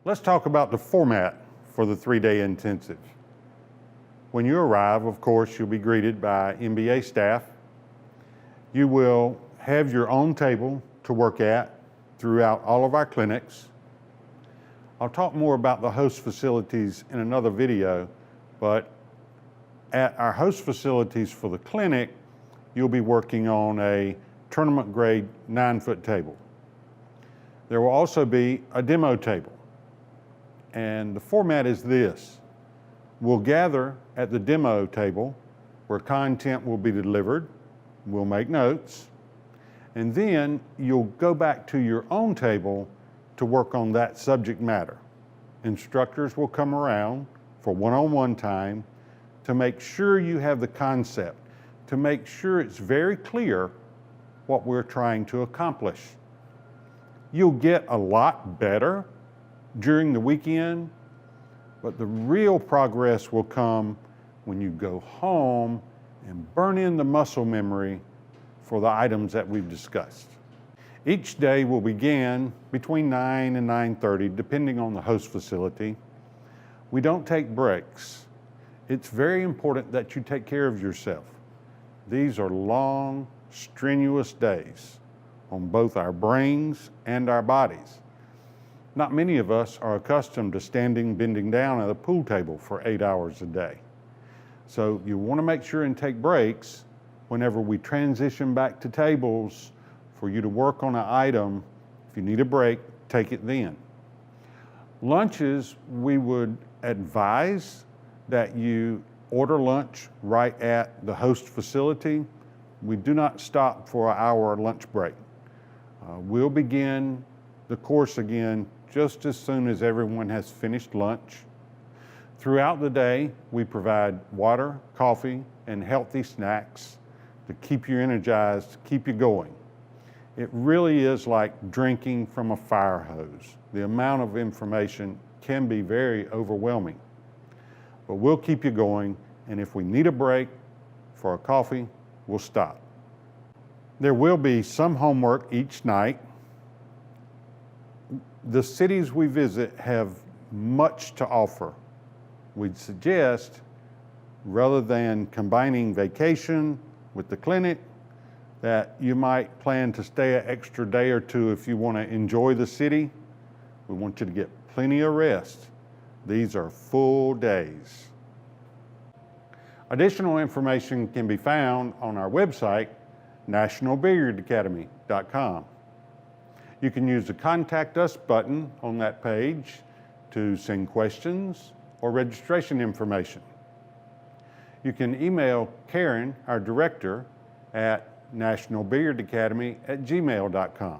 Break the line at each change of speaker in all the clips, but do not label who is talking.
Let's talk about the format for the 3-day intensive. When you arrive, of course, you'll be greeted by MBA staff. You will have your own table to work at throughout all of our clinics. I'll talk more about the host facilities in another video, but at our host facilities for the clinic, you'll be working on a tournament grade 9-foot table. There will also be a demo table. And the format is this. We'll gather at the demo table where content will be delivered. We'll make notes. And then you'll go back to your own table to work on that subject matter. Instructors will come around for one-on-one time to make sure you have the concept, to make sure it's very clear what we're trying to accomplish. You'll get a lot better during the weekend, but the real progress will come when you go home and burn in the muscle memory for the items that we've discussed. Each day will begin between 9 and 9:30, depending on the host facility. We don't take breaks. It's very important that you take care of yourself. These are long, strenuous days on both our brains and our bodies. Not many of us are accustomed to standing, bending down at a pool table for 8 hours a day. So you want to make sure and take breaks whenever we transition back to tables for you to work on an item. If you need a break, take it then. Lunches, we would advise that you order lunch right at the host facility. We do not stop for our lunch break. We'll begin the course again just as soon as everyone has finished lunch. Throughout the day, we provide water, coffee, and healthy snacks to keep you energized, to keep you going. It really is like drinking from a fire hose. The amount of information can be very overwhelming. But we'll keep you going, and if we need a break for a coffee, we'll stop. There will be some homework each night. The cities we visit have much to offer. We'd suggest, rather than combining vacation with the clinic, that you might plan to stay an extra day or two if you want to enjoy the city. We want you to get plenty of rest. These are full days. Additional information can be found on our website, nationalbilliardacademy.com. You can use the Contact Us button on that page to send questions or registration information. You can email Karen, our director, at nationalbilliardacademy@gmail.com.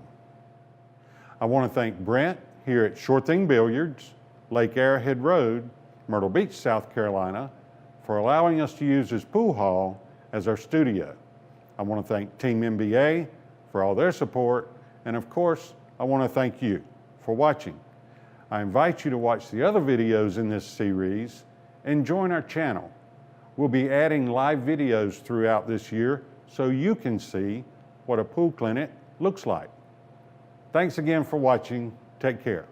I want to thank Brent here at Sure Thing Billiards, Lake Arrowhead Road, Myrtle Beach, South Carolina, for allowing us to use this pool hall as our studio. I want to thank Team MBA for all their support, and of course, I want to thank you for watching. I invite you to watch the other videos in this series and join our channel. We'll be adding live videos throughout this year so you can see what a pool clinic looks like. Thanks again for watching. Take care.